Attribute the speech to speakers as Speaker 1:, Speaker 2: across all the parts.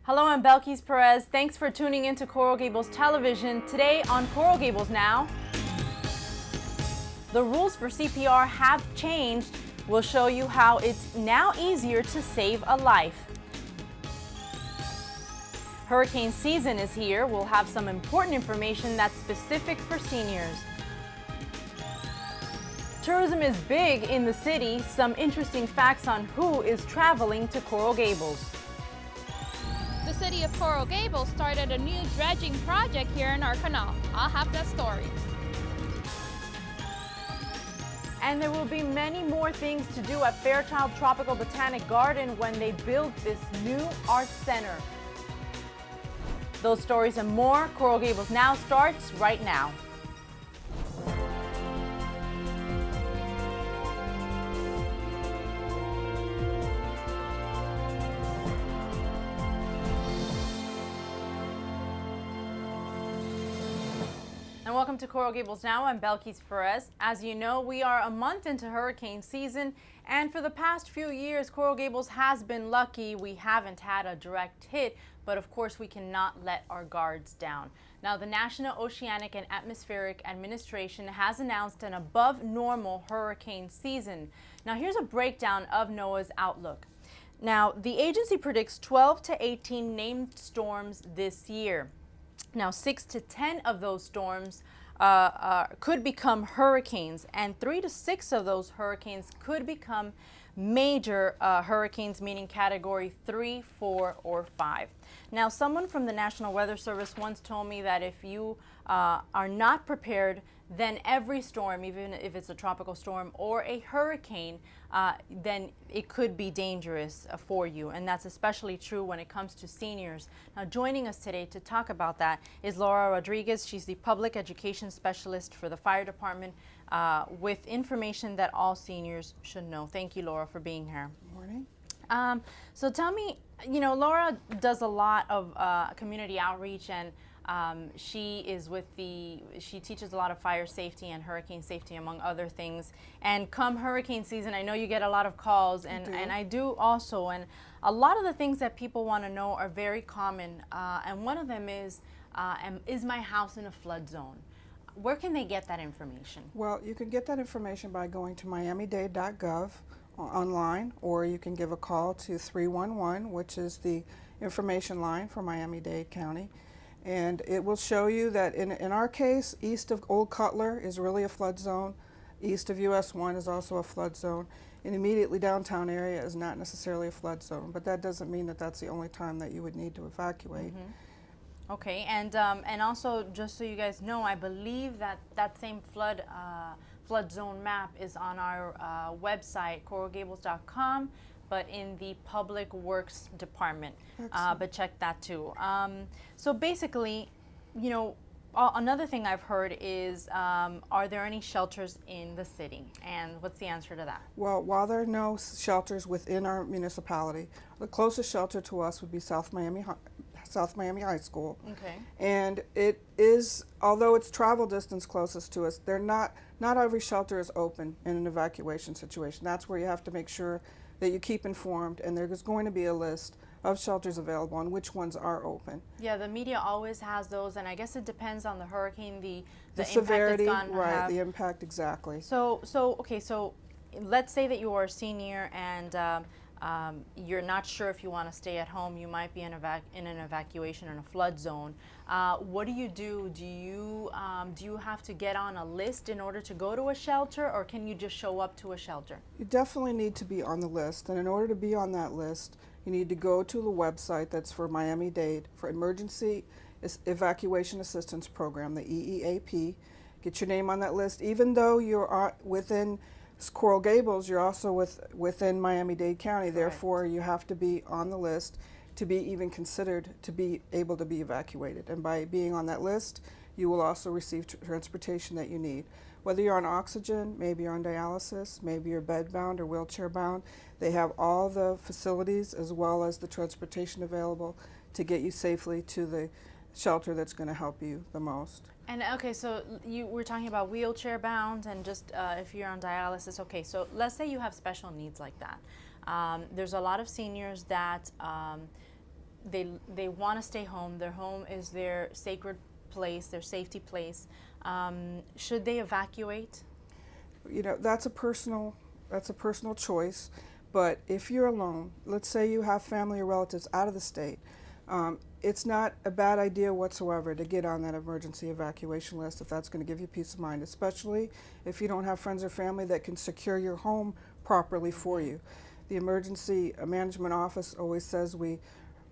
Speaker 1: Hello, I'm Belkis Perez. Thanks for tuning in to Coral Gables Television. Today on Coral Gables Now, the rules for CPR have changed. We'll show you how it's now easier to save a life. Hurricane season is here. We'll have some important information that's specific for seniors. Tourism is big in the city. Some interesting facts on who is traveling to Coral Gables.
Speaker 2: The city of Coral Gables started a new dredging project here in our canal. I'll have that story.
Speaker 1: And there will be many more things to do at Fairchild Tropical Botanic Garden when they build this new art center. Those stories and more, Coral Gables Now starts right now. And welcome to Coral Gables Now. I'm Belkis Perez. As you know, we are a month into hurricane season, and for the past few years, Coral Gables has been lucky. We haven't had a direct hit, but of course we cannot let our guards down. Now, the National Oceanic and Atmospheric Administration has announced an above normal hurricane season. Now, here's a breakdown of NOAA's outlook. Now, the agency predicts 12 to 18 named storms this year. Now, 6 to 10 of those storms could become hurricanes, and 3 to 6 of those hurricanes could become major hurricanes, meaning category 3, 4, or 5. Now, someone from the National Weather Service once told me that if you are not prepared, then every storm, even if it's a tropical storm or a hurricane, then it could be dangerous for you. And that's especially true when it comes to seniors. Now, joining us today to talk about that is Laura Rodriguez. She's the public education specialist for the fire department with information that all seniors should know. Thank you, Laura, for being here.
Speaker 3: Good morning.
Speaker 1: So tell me, Laura does a lot of community outreach, and she teaches a lot of fire safety and hurricane safety, among other things. And come hurricane season, I know you get a lot of calls, and I do also. And a lot of the things that people want to know are very common. And one of them is my house in a flood zone? Where can they get that information?
Speaker 3: Well, you can get that information by going to miamidade.gov online, or you can give a call to 311, which is the information line for Miami-Dade County. And it will show you that in our case, east of Old Cutler is really a flood zone. East of US 1 is also a flood zone. And immediately downtown area is not necessarily a flood zone, but that doesn't mean that that's the only time that you would need to evacuate.
Speaker 1: Mm-hmm. Okay, and also, just so you guys know, I believe that same flood zone map is on our website, coralgables.com, but in the Public Works Department. But check that too. So basically, another thing I've heard is, are there any shelters in the city? And what's the answer to that?
Speaker 3: Well, while there are no shelters within our municipality, the closest shelter to us would be South Miami High School.
Speaker 1: Okay.
Speaker 3: And it is, although it's travel distance closest to us, not every shelter is open in an evacuation situation. That's where you have to make sure that you keep informed, and there's going to be a list of shelters available and which ones are open.
Speaker 1: Yeah, the media always has those, and I guess it depends on the hurricane, the
Speaker 3: severity,
Speaker 1: impact it's gonna have.
Speaker 3: The impact, exactly.
Speaker 1: So let's say that you are a senior and you're not sure if you want to stay at home. You might be in an evacuation in a flood zone. What do you do? Do you have to get on a list in order to go to a shelter, or can you just show up to a shelter?
Speaker 3: You definitely need to be on the list, and in order to be on that list, you need to go to the website that's for Miami-Dade for Emergency Evacuation Assistance Program, the EEAP. Get your name on that list. Even though you're within Coral Gables, you're also within Miami-Dade County. Correct. Therefore, you have to be on the list to be even considered to be able to be evacuated. And by being on that list, you will also receive transportation that you need. Whether you're on oxygen, maybe you're on dialysis, maybe you're bed-bound or wheelchair-bound, they have all the facilities as well as the transportation available to get you safely to the shelter that's going to help you the most.
Speaker 1: And okay, so we're talking about wheelchair bound and just if you're on dialysis. Okay, so let's say you have special needs like that. There's a lot of seniors that they want to stay home. Their home is their sacred place, their safety place. Should they evacuate?
Speaker 3: You know, that's a personal choice. But if you're alone, let's say you have family or relatives out of the state, it's not a bad idea whatsoever to get on that emergency evacuation list if that's going to give you peace of mind, especially if you don't have friends or family that can secure your home properly for you. The emergency management office always says we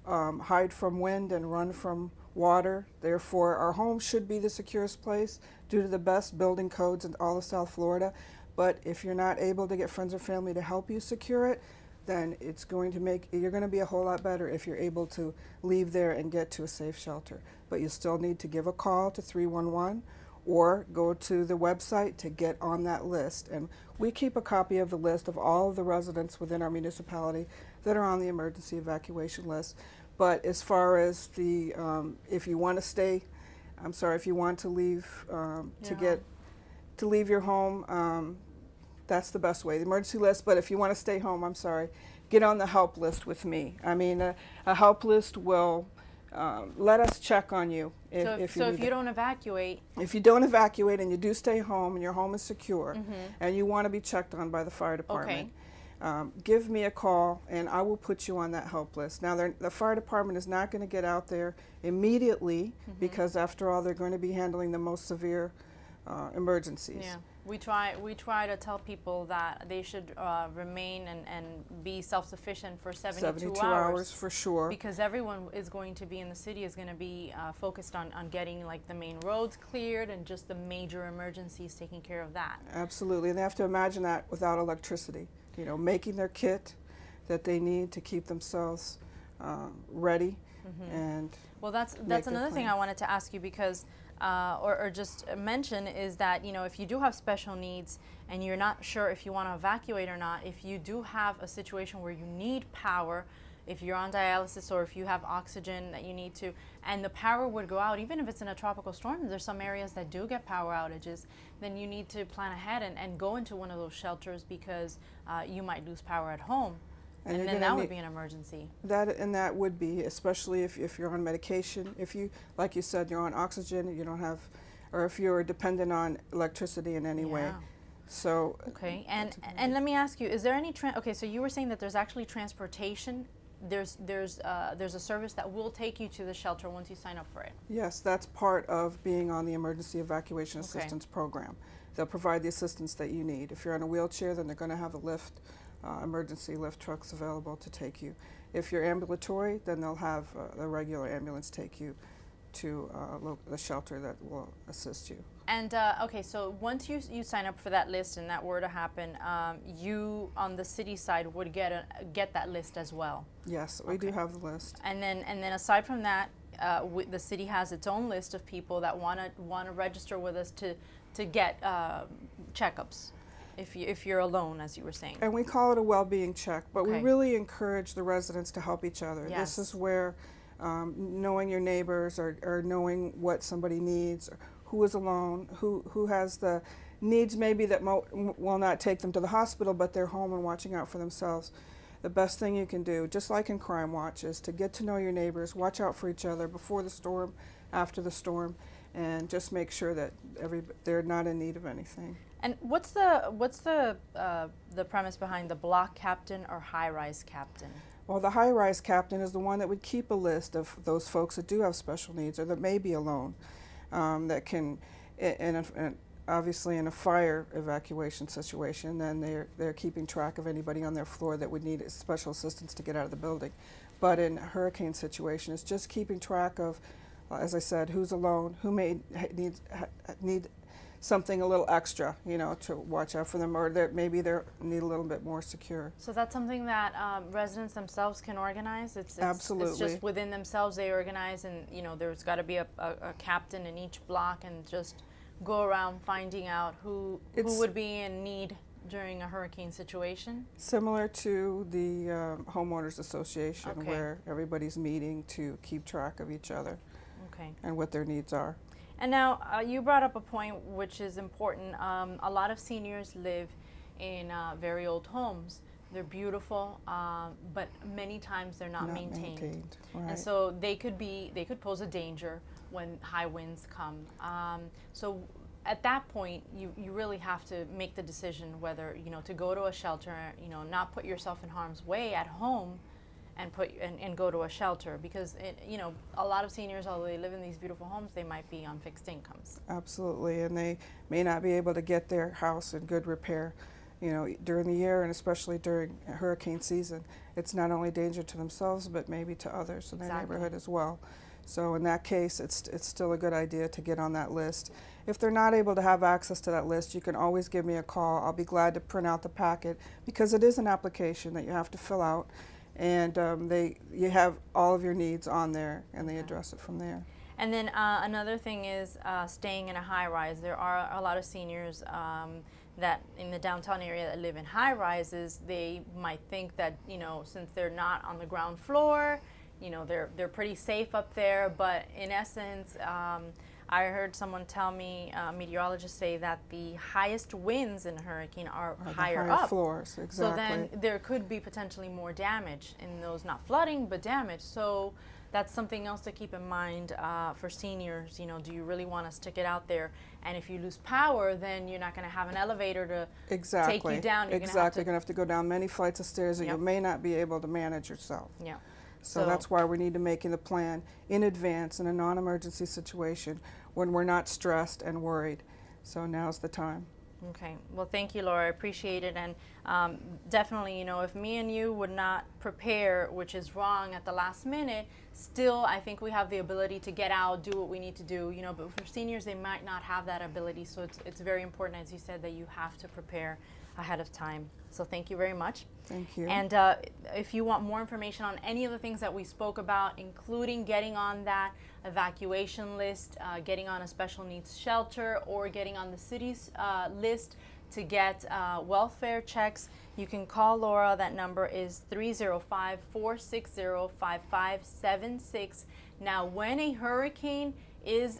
Speaker 3: hide from wind and run from water. Therefore, our home should be the securest place due to the best building codes in all of South Florida. But if you're not able to get friends or family to help you secure it, then it's going to you're going to be a whole lot better if you're able to leave there and get to a safe shelter. But you still need to give a call to 311 or go to the website to get on that list. And we keep a copy of the list of all of the residents within our municipality that are on the emergency evacuation list. But as far as the, if you want to leave, to leave your home, that's the best way, the emergency list. But if you want to stay home, get on the help list with me. I mean, a help list will let us check on you if you
Speaker 1: don't evacuate.
Speaker 3: If you don't evacuate and you do stay home and your home is secure and you want to be checked on by the fire department, give me a call and I will put you on that help list. Now, the fire department is not going to get out there immediately because, after all, they're going to be handling the most severe emergencies.
Speaker 1: Yeah, we try to tell people that they should remain and be self-sufficient for 72
Speaker 3: hours for sure.
Speaker 1: Because everyone is going to be in the city is going to be focused on getting like the main roads cleared and just the major emergencies, taking care of that.
Speaker 3: Absolutely, and they have to imagine that without electricity. You know, making their kit that they need to keep themselves ready. And
Speaker 1: well, that's another thing I wanted to ask you, because or just mention is that, you know, if you do have special needs and you're not sure if you want to evacuate or not, if you do have a situation where you need power, if you're on dialysis or if you have oxygen that you need to, and the power would go out, even if it's in a tropical storm, there's some areas that do get power outages, then you need to plan ahead and go into one of those shelters, because you might lose power at home. And then that would be an emergency.
Speaker 3: That would be, especially if you're on medication, if you, like you said, you're on oxygen, you don't have, or if you're dependent on electricity in any way. So
Speaker 1: okay, and let me ask you, is there any okay? So you were saying that there's actually transportation. There's a service that will take you to the shelter once you sign up for it.
Speaker 3: Yes, that's part of being on the emergency evacuation assistance program. They'll provide the assistance that you need. If you're in a wheelchair, then they're going to have a lift. Emergency lift trucks available to take you. If you're ambulatory, then they'll have a regular ambulance take you to the shelter that will assist you.
Speaker 1: And okay, so once you sign up for that list and that were to happen, you on the city side would get that list as well.
Speaker 3: Yes, we do have the list.
Speaker 1: And then aside from that, the city has its own list of people that want to register with us to get checkups. If you're alone, as you were saying. And
Speaker 3: we call it a well-being check, but we really encourage the residents to help each other.
Speaker 1: Yes.
Speaker 3: This is where knowing your neighbors or knowing what somebody needs, who is alone, who has the needs maybe that will not take them to the hospital, but they're home and watching out for themselves. The best thing you can do, just like in Crime Watch, is to get to know your neighbors, watch out for each other before the storm, after the storm, and just make sure that they're not in need of anything.
Speaker 1: And what's the premise behind the block captain or high-rise captain?
Speaker 3: Well, the high-rise captain is the one that would keep a list of those folks that do have special needs or that may be alone, that can, obviously in a fire evacuation situation, then they're keeping track of anybody on their floor that would need special assistance to get out of the building. But in a hurricane situation, it's just keeping track of, as I said, who's alone, who may need something a little extra, you know, to watch out for them, or maybe they need a little bit more secure.
Speaker 1: So that's something that residents themselves can organize?
Speaker 3: Absolutely.
Speaker 1: It's just within themselves they organize, and, you know, there's got to be a captain in each block, and just go around finding out who would be in need during a hurricane situation?
Speaker 3: Similar to the homeowners association, where everybody's meeting to keep track of each other and what their needs are.
Speaker 1: And now, you brought up a point which is important. A lot of seniors live in very old homes. They're beautiful, but many times they're not maintained.
Speaker 3: Right.
Speaker 1: And so they could pose a danger when high winds come. So at that point, you really have to make the decision whether, to go to a shelter, not put yourself in harm's way at home, and go to a shelter, because a lot of seniors, although they live in these beautiful homes, they might be on fixed incomes.
Speaker 3: Absolutely, and they may not be able to get their house in good repair, during the year, and especially during hurricane season. It's not only danger to themselves, but maybe to others in their neighborhood as well. So in that case, it's still a good idea to get on that list. If they're not able to have access to that list, you can always give me a call. I'll be glad to print out the packet, because it is an application that you have to fill out, and you have all of your needs on there, and they address it from there.
Speaker 1: And then another thing is staying in a high-rise. There are a lot of seniors that in the downtown area that live in high-rises. They might think that, since they're not on the ground floor, they're pretty safe up there, but in essence, I heard someone tell me, meteorologists say that the highest winds in a hurricane are higher up.
Speaker 3: Floors, exactly.
Speaker 1: So then there could be potentially more damage in those, not flooding, but damage. So that's something else to keep in mind for seniors. Do you really want to stick it out there? And if you lose power, then you're not going to have an elevator to take you down. You're going to have to
Speaker 3: go down many flights of stairs that you may not be able to manage yourself.
Speaker 1: Yeah.
Speaker 3: So that's why we need to make the plan in advance in a non-emergency situation when we're not stressed and worried. So now's the time.
Speaker 1: Okay. Well, thank you, Laura. I appreciate it. And definitely, if me and you would not prepare, which is wrong at the last minute, still, I think we have the ability to get out, do what we need to do, but for seniors, they might not have that ability. So it's very important, as you said, that you have to prepare ahead of time. So thank you very much.
Speaker 3: Thank you.
Speaker 1: And if you want more information on any of the things that we spoke about, including getting on that evacuation list, getting on a special needs shelter, or getting on the city's list to get welfare checks, you can call Laura. That number is 305-460-5576. Now, when a hurricane is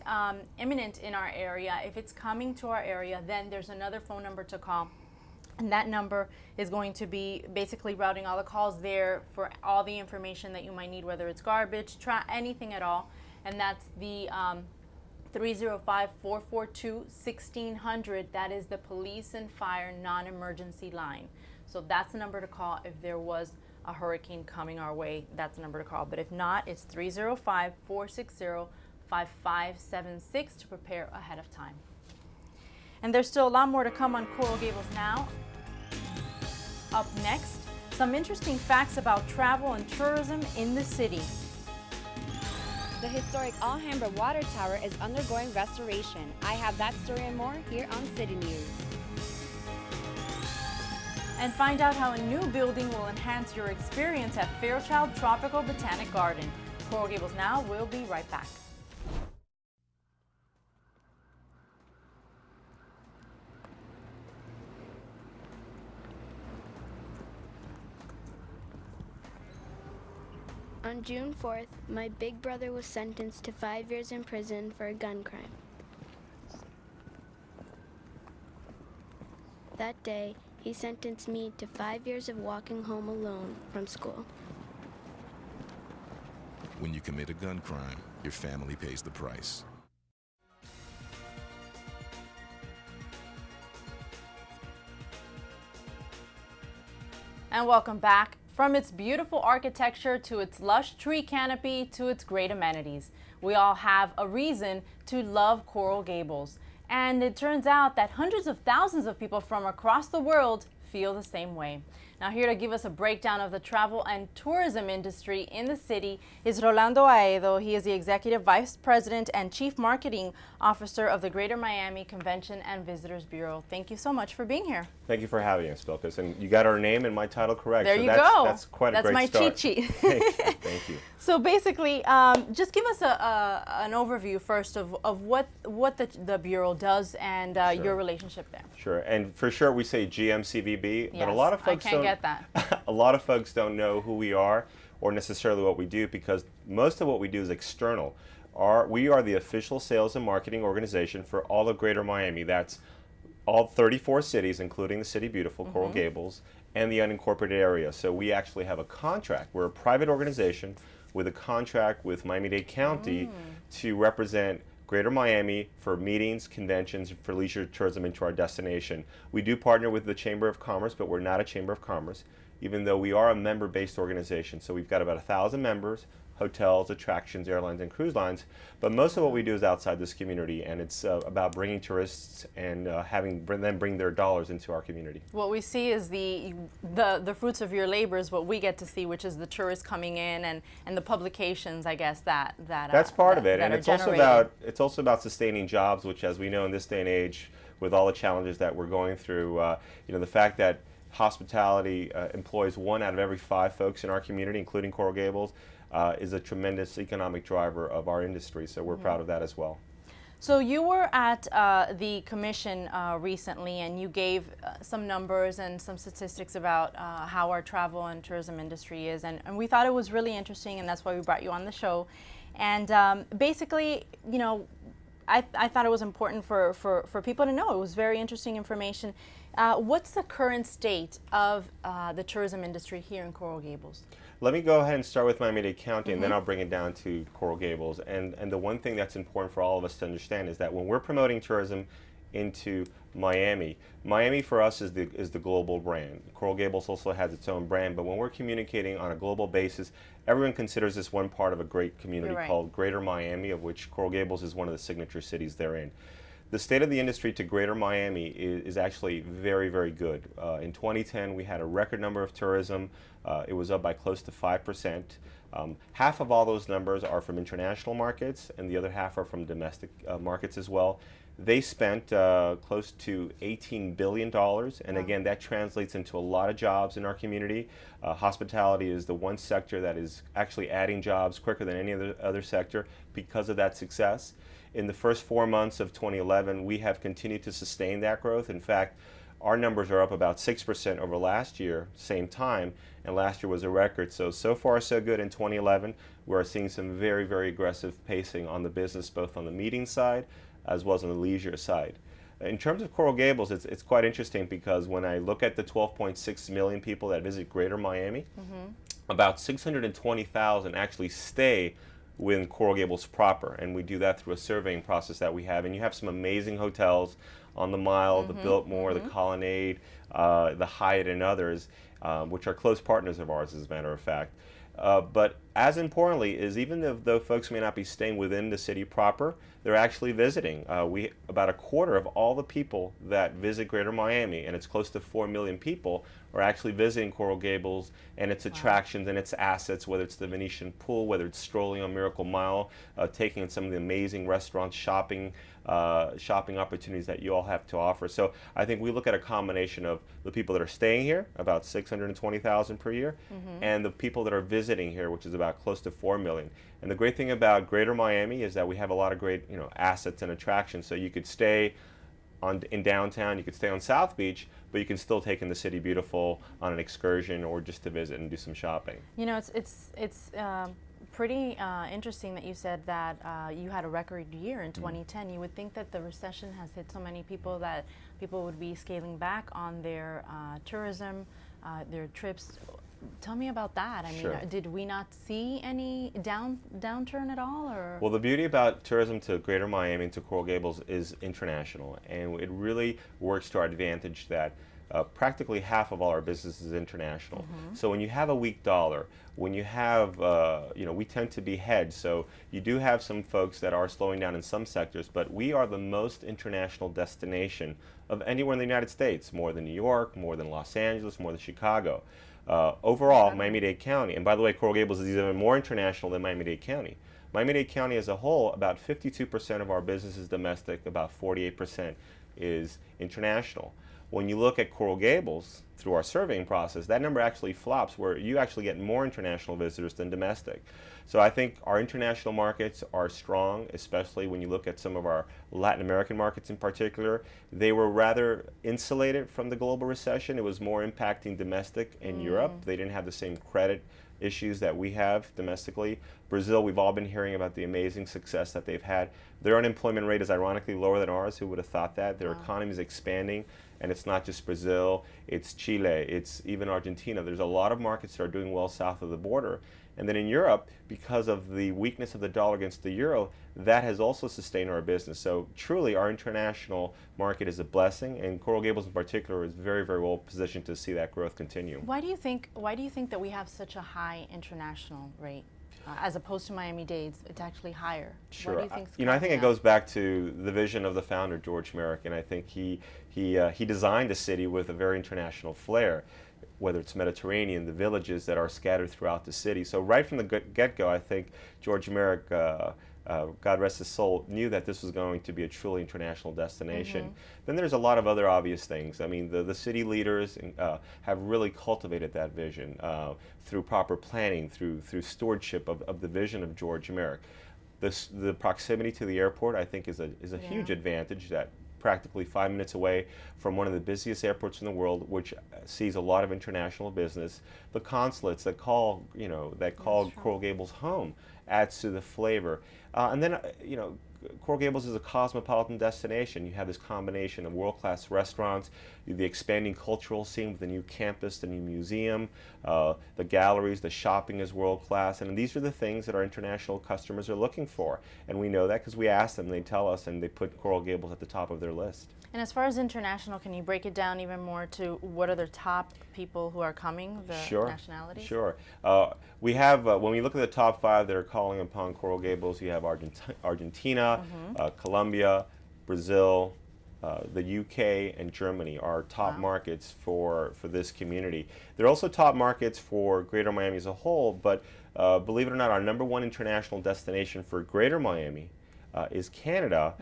Speaker 1: imminent in our area, if it's coming to our area, then there's another phone number to call. And that number is going to be basically routing all the calls there for all the information that you might need, whether it's garbage, anything at all. And that's the 305-442-1600. That is the police and fire non-emergency line. So that's the number to call if there was a hurricane coming our way. That's the number to call. But if not, it's 305-460-5576 to prepare ahead of time. And there's still a lot more to come on Coral Gables Now. Up next, some interesting facts about travel and tourism in the city.
Speaker 4: The historic Alhambra Water Tower is undergoing restoration. I have that story and more here on City News.
Speaker 1: And find out how a new building will enhance your experience at Fairchild Tropical Garden. Coral Gables Now will be right back.
Speaker 5: On June 4th, my big brother was sentenced to 5 years in prison for a gun crime. That day, he sentenced me to 5 years of walking home alone from school.
Speaker 6: When you commit a gun crime, your family pays the price.
Speaker 1: And welcome back. From its beautiful architecture to its lush tree canopy to its great amenities, we all have a reason to love Coral Gables. And it turns out that hundreds of thousands of people from across the world feel the same way. Now, here to give us a breakdown of the travel and tourism industry in the city is Rolando Aedo. He is the Executive Vice President and Chief Marketing Officer of the Greater Miami Convention and Visitors Bureau. Thank you so much for being here.
Speaker 7: Thank you for having us, Bilkis. And you got our name and my title correct.
Speaker 1: There
Speaker 7: so
Speaker 1: you
Speaker 7: go.
Speaker 1: That's
Speaker 7: quite a great
Speaker 1: my
Speaker 7: start.
Speaker 1: cheat sheet.
Speaker 7: Thank you.
Speaker 1: So basically, just give us an overview first of what the Bureau does and
Speaker 7: Sure.
Speaker 1: your relationship there.
Speaker 7: Sure. And for sure, we say GMCVB,
Speaker 1: Yes,
Speaker 7: but a lot of folks
Speaker 1: I can't get that.
Speaker 7: A lot of folks don't know who we are or necessarily what we do, because most of what we do is external. We are the official sales and marketing organization for all of Greater Miami. That's all 34 cities, including the City Beautiful, Coral Gables, and the unincorporated area. So we actually have a contract. We're a private organization with a contract with Miami-Dade County to represent Greater Miami for meetings, conventions, for leisure tourism into our destination. We do partner with the Chamber of Commerce, but we're not a Chamber of Commerce, even though we are a member-based organization. So we've got about 1,000 members, hotels, attractions, airlines, and cruise lines. But most of what we do is outside this community, and it's about bringing tourists and having them bring their dollars into our community.
Speaker 1: What we see is the fruits of your labor is what we get to see, which is the tourists coming in and the publications, I guess, that's
Speaker 7: part of it, and it's also about sustaining jobs, which, as we know in this day and age, with all the challenges that we're going through, the fact that hospitality employs 1 out of every 5 folks in our community, including Coral Gables, is a tremendous economic driver of our industry, so we're proud of that as well.
Speaker 1: So you were at the commission recently, and you gave some numbers and some statistics about how our travel and tourism industry is, and we thought it was really interesting, and that's why we brought you on the show. And basically, I thought it was important for people to know. It was very interesting information. What's the current state of the tourism industry here in Coral Gables?
Speaker 7: Let me go ahead and start with Miami-Dade County, and then I'll bring it down to Coral Gables. And the one thing that's important for all of us to understand is that when we're promoting tourism into Miami, Miami for us is the global brand. Coral Gables also has its own brand, but when we're communicating on a global basis, everyone considers this one part of a great community called Greater Miami, of which Coral Gables is one of the signature cities therein. The state of the industry to Greater Miami is actually very, very good. In 2010, we had a record number of tourism. It was up by close to 5%. Half of all those numbers are from international markets, and the other half are from domestic markets as well. They spent close to $18 billion, and again, that translates into a lot of jobs in our community. Hospitality is the one sector that is actually adding jobs quicker than any other sector because of that success. In the first 4 months of 2011, we have continued to sustain that growth. In fact, our numbers are up about 6% over last year, same time, and last year was a record. So far so good in 2011. We're seeing some very, very aggressive pacing on the business, both on the meeting side as well as on the leisure side. In terms of Coral Gables, it's quite interesting because when I look at the 12.6 million people that visit Greater Miami, about 620,000 actually stay within Coral Gables proper, and we do that through a surveying process that we have. And you have some amazing hotels on the Mile, the Biltmore, the Colonnade, the Hyatt, and others, which are close partners of ours, as a matter of fact. But as importantly is, even though folks may not be staying within the city proper, they're actually visiting. About a quarter of all the people that visit Greater Miami, and it's close to 4 million people, are actually visiting Coral Gables and its attractions and its assets, whether it's the Venetian pool, whether it's strolling on Miracle Mile, taking in some of the amazing restaurants, shopping opportunities that you all have to offer. So I think we look at a combination of the people that are staying here, about 620,000 per year, and the people that are visiting here, which is about close to 4 million. And the great thing about Greater Miami is that we have a lot of great assets and attractions. So you could stay in downtown, you could stay on South Beach, but you can still take in the City Beautiful on an excursion or just to visit and do some shopping.
Speaker 1: It's pretty interesting that you said that you had a record year in 2010. You would think that the recession has hit so many people that people would be scaling back on their tourism, their trips. Tell me about that. I mean, did we not see any downturn at all? Or?
Speaker 7: Well, the beauty about tourism to Greater Miami and to Coral Gables is international, and it really works to our advantage that practically half of all our business is international. So when you have a weak dollar, when you have, we tend to be hedged. So you do have some folks that are slowing down in some sectors, but we are the most international destination of anywhere in the United States, more than New York, more than Los Angeles, more than Chicago. Overall, Miami-Dade County, and by the way, Coral Gables is even more international than Miami-Dade County. Miami-Dade County as a whole, about 52% of our business is domestic, about 48% is international. When you look at Coral Gables through our surveying process, that number actually flops, where you actually get more international visitors than domestic. So I think our international markets are strong, especially when you look at some of our Latin American markets in particular. They were rather insulated from the global recession. It was more impacting domestic in Europe. They didn't have the same credit issues that we have domestically. Brazil, we've all been hearing about the amazing success that they've had. Their unemployment rate is ironically lower than ours. Who would have thought that? Their economy is expanding, and it's not just Brazil, it's Chile, it's even Argentina. There's a lot of markets that are doing well south of the border. And then in Europe, because of the weakness of the dollar against the euro, that has also sustained our business. So truly, our international market is a blessing, and Coral Gables in particular is very, very well positioned to see that growth continue.
Speaker 1: Why do you think that we have such a high international rate? As opposed to Miami-Dade, it's actually higher.
Speaker 7: Sure.
Speaker 1: What do you think?
Speaker 7: I think it goes back to the vision of the founder, George Merrick, and I think he designed a city with a very international flair, whether it's Mediterranean, the villages that are scattered throughout the city. So right from the get-go, I think George Merrick, God rest his soul, knew that this was going to be a truly international destination. Then there's a lot of other obvious things. I mean, the city leaders have really cultivated that vision through proper planning, through stewardship of the vision of George Merrick. The proximity to the airport, I think, is a huge advantage. That practically 5 minutes away from one of the busiest airports in the world, which sees a lot of international business. The consulates that call Coral Gables home adds to the flavor. And then, Coral Gables is a cosmopolitan destination. You have this combination of world-class restaurants, the expanding cultural scene with the new campus, the new museum, the galleries, the shopping is world-class, and these are the things that our international customers are looking for. And we know that because we ask them, they tell us, and they put Coral Gables at the top of their list.
Speaker 1: And as far as international, can you break it down even more to what are the top people who are coming, the nationalities?
Speaker 7: Sure. We have, when we look at the top 5 that are calling upon Coral Gables, you have Argentina, Colombia, Brazil, the UK, and Germany are top markets for this community. They're also top markets for Greater Miami as a whole, but believe it or not, our -- international destination for Greater Miami is Canada,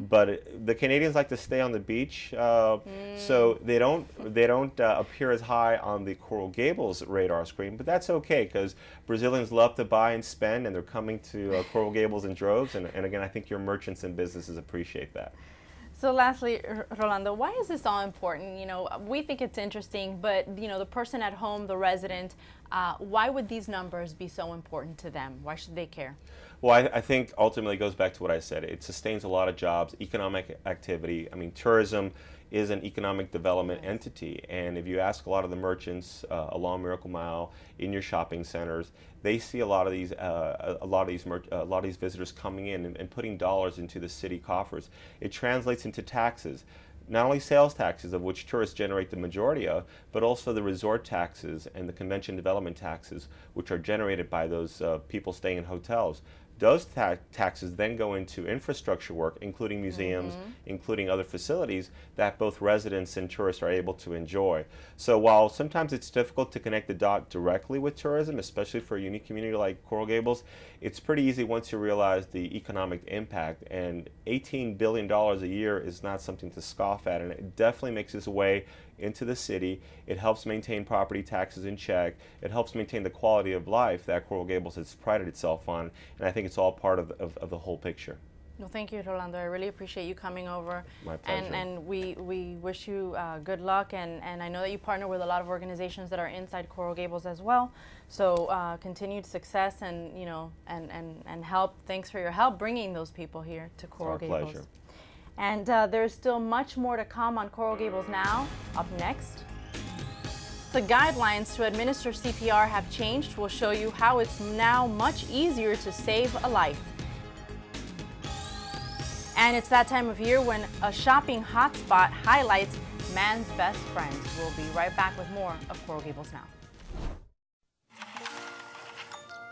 Speaker 7: but the Canadians like to stay on the beach, so they don't appear as high on the Coral Gables radar screen. But that's okay, because Brazilians love to buy and spend, and they're coming to Coral Gables in droves. And again, I think your merchants and businesses appreciate that.
Speaker 1: So lastly, Rolando, why is this all important? We think it's interesting, but the person at home, the resident, why would these numbers be so important to them? Why should they care?
Speaker 7: Well, I think ultimately it goes back to what I said. It sustains a lot of jobs, economic activity. I mean, tourism is an economic development entity, and if you ask a lot of the merchants along Miracle Mile, in your shopping centers, they see a lot of these visitors coming in and putting dollars into the city coffers. It translates into taxes. Not only sales taxes, of which tourists generate the majority of, but also the resort taxes and the convention development taxes, which are generated by those people staying in hotels. Those taxes then go into infrastructure work, including museums, including other facilities that both residents and tourists are able to enjoy. So while sometimes it's difficult to connect the dot directly with tourism, especially for a unique community like Coral Gables, it's pretty easy once you realize the economic impact. And $18 billion a year is not something to scoff at, and it definitely makes its way into the city. It helps maintain property taxes in check. It helps maintain the quality of life that Coral Gables has prided itself on, and I think it's all part of the whole picture.
Speaker 1: Well, thank you, Rolando. I really appreciate you coming over.
Speaker 7: My pleasure.
Speaker 1: And we wish you good luck, and I know that you partner with a lot of organizations that are inside Coral Gables as well. So continued success and and help. Thanks for your help bringing those people here to Coral Gables.
Speaker 7: Our pleasure.
Speaker 1: And there's still much more to come on Coral Gables Now. Up next, the guidelines to administer CPR have changed. We'll show you how it's now much easier to save a life. And it's that time of year when a shopping hotspot highlights man's best friend. We'll be right back with more of Coral Gables Now.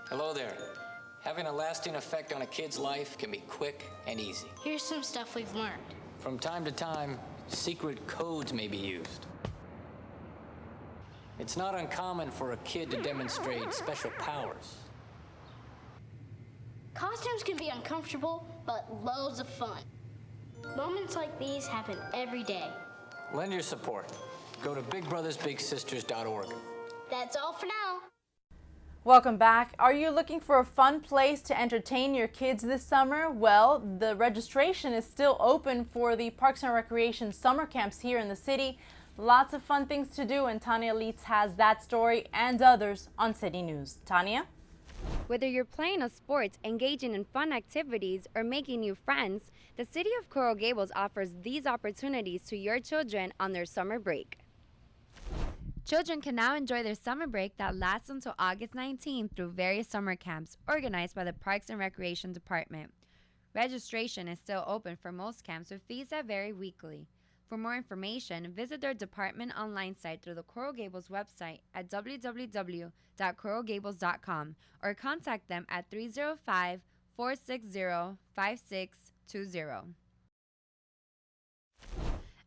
Speaker 8: Hello there. Having a lasting effect on a kid's life can be quick and easy.
Speaker 5: Here's some stuff we've learned.
Speaker 8: From time to time, secret codes may be used. It's not uncommon for a kid to demonstrate special powers.
Speaker 5: Costumes can be uncomfortable, but loads of fun. Moments like these happen every day.
Speaker 8: Lend your support. Go to bigbrothersbigsisters.org.
Speaker 5: That's all for now.
Speaker 1: Welcome back. Are you looking for a fun place to entertain your kids this summer? Well, the registration is still open for the Parks and Recreation summer camps here in the city. Lots of fun things to do, and Tanya Leitz has that story and others on City News. Tanya?
Speaker 4: Whether you're playing a sport, engaging in fun activities, or making new friends, the City of Coral Gables offers these opportunities to your children on their summer break. Children can now enjoy their summer break that lasts until August 19th through various summer camps organized by the Parks and Recreation Department. Registration is still open for most camps with fees that vary weekly. For more information, visit their department online site through the Coral Gables website at www.coralgables.com or contact them at 305-460-5620.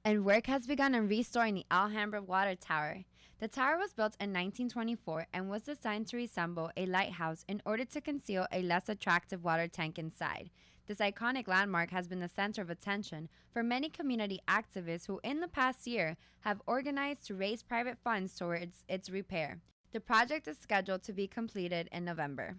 Speaker 4: And work has begun on restoring the Alhambra Water Tower. The tower was built in 1924 and was designed to resemble a lighthouse in order to conceal a less attractive water tank inside. This iconic landmark has been the center of attention for many community activists who in the past year have organized to raise private funds towards its repair. The project is scheduled to be completed in November.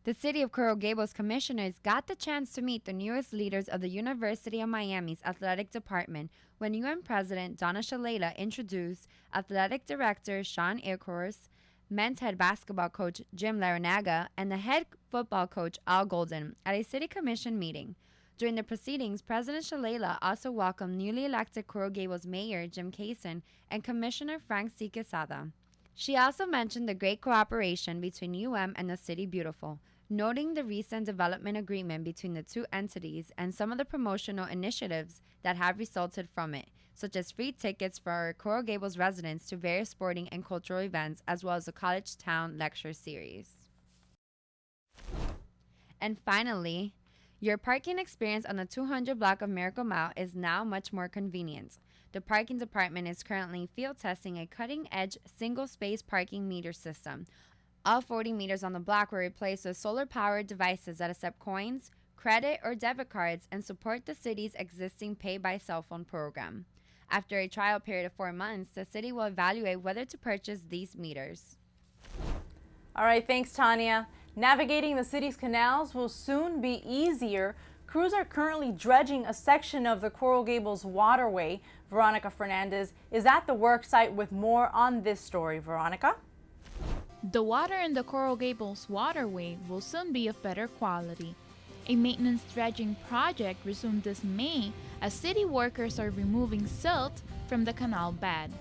Speaker 4: The City of Coral Gables commissioners got the chance to meet the newest leaders of the University of Miami's athletic department when UN President Donna Shalala introduced Athletic Director Sean Earhorst, men's head basketball coach Jim Larinaga, and the head football coach Al Golden at a City Commission meeting. During the proceedings, President Shalala also welcomed newly elected Coral Gables Mayor Jim Kaysen and Commissioner Frank C. Quesada. She also mentioned the great cooperation between UM and the City Beautiful, noting the recent development agreement between the two entities and some of the promotional initiatives that have resulted from it, such as free tickets for Coral Gables residents to various sporting and cultural events, as well as the College Town Lecture Series. And finally, your parking experience on the 200 block of Miracle Mile is now much more convenient. The parking department is currently field testing a cutting-edge single-space parking meter system. All 40 meters on the block will replace with solar-powered devices that accept coins, credit, or debit cards and support the city's existing pay-by-cell phone program. After a trial period of 4 months, the city will evaluate whether to purchase these meters.
Speaker 1: All right, thanks, Tanya. Navigating the city's canals will soon be easier. Crews are currently dredging a section of the Coral Gables waterway. Veronica Fernandez is at the work site with more on this story. Veronica?
Speaker 2: The water in the Coral Gables waterway will soon be of better quality. A maintenance dredging project resumed this May as city workers are removing silt from the canal bed.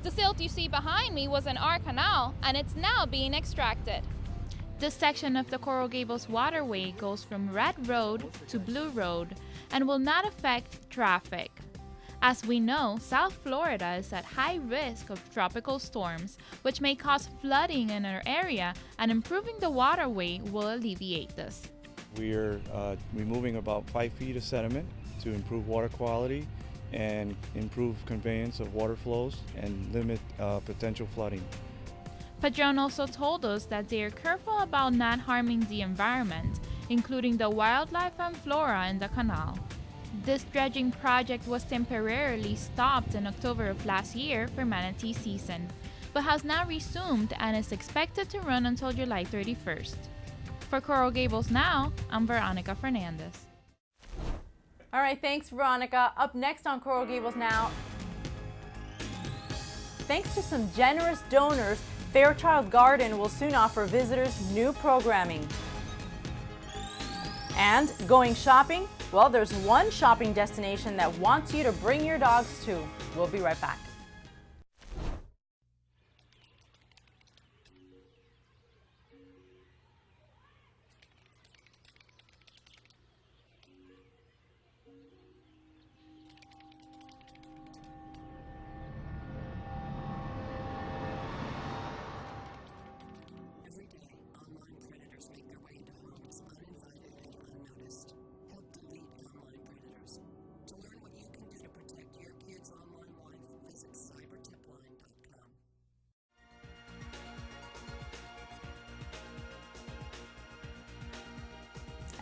Speaker 2: The silt you see behind me was in our canal, and it's now being extracted. This section of the Coral Gables waterway goes from Red Road to Blue Road and will not affect traffic. As we know, South Florida is at high risk of tropical storms, which may cause flooding in our area, and improving the waterway will alleviate this.
Speaker 9: We are removing about 5 feet of sediment to improve water quality and improve conveyance of water flows and limit potential flooding.
Speaker 2: Padron also told us that they are careful about not harming the environment, including the wildlife and flora in the canal. This dredging project was temporarily stopped in October of last year for manatee season, but has now resumed and is expected to run until July 31st. For Coral Gables Now, I'm Veronica Fernandez.
Speaker 1: All right, thanks, Veronica. Up next on Coral Gables Now, thanks to some generous donors, Fairchild Garden will soon offer visitors new programming. And going shopping? Well, there's one shopping destination that wants you to bring your dogs to. We'll be right back.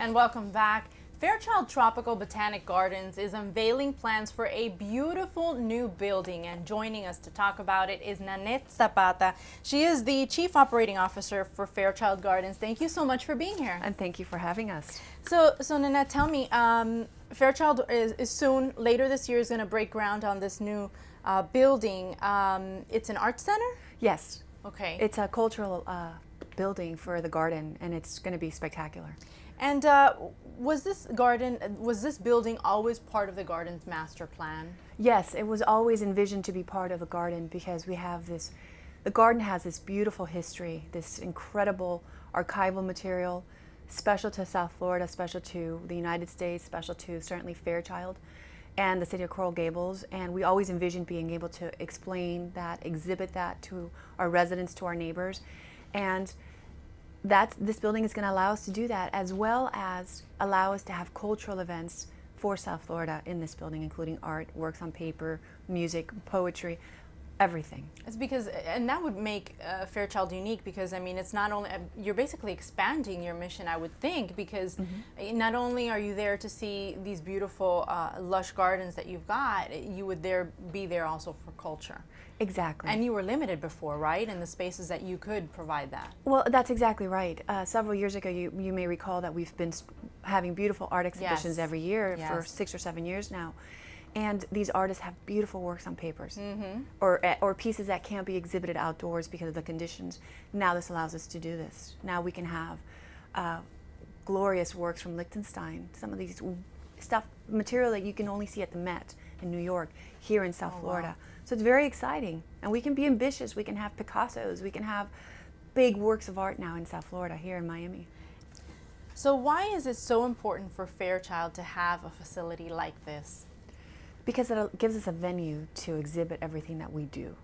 Speaker 1: And welcome back. Fairchild Tropical Botanic Gardens is unveiling plans for a beautiful new building, and joining us to talk about it is Nanette Zapata. She is the Chief Operating Officer for Fairchild Gardens. Thank you so much for being here.
Speaker 10: And thank you for having us.
Speaker 1: So Nanette, tell me, Fairchild is soon, later this year, is going to break ground on this new building. It's an art center?
Speaker 10: Yes.
Speaker 1: Okay.
Speaker 10: It's a cultural building for the garden, and it's going to be spectacular.
Speaker 1: And was this building always part of the garden's master plan?
Speaker 10: Yes, it was always envisioned to be part of the garden because we have this, the garden has this beautiful history, this incredible archival material, special to South Florida, special to the United States, special to certainly Fairchild and the city of Coral Gables. And we always envisioned being able to explain that, exhibit that to our residents, to our neighbors. And this building is going to allow us to do that, as well as allow us to have cultural events for South Florida in this building, including art, works on paper, music, poetry, everything.
Speaker 1: It's because, and that would make Fairchild unique because, I mean, it's not only, you're basically expanding your mission, I would think, because not only are you there to see these beautiful, lush gardens that you've got, you would be there also for culture.
Speaker 10: Exactly.
Speaker 1: And you were limited before, right, in the spaces that you could provide that?
Speaker 10: Well, that's exactly right. Several years ago, you may recall that we've been having beautiful art exhibitions every year for 6 or 7 years now. And these artists have beautiful works on papers, or pieces that can't be exhibited outdoors because of the conditions. Now this allows us to do this. Now we can have glorious works from Liechtenstein, some of these material that you can only see at the Met in New York, here in South Florida. Wow. So it's very exciting. And we can be ambitious. We can have Picassos. We can have big works of art now in South Florida, here in Miami.
Speaker 1: So why is it so important for Fairchild to have a facility like this?
Speaker 10: Because it gives us a venue to exhibit everything that we do.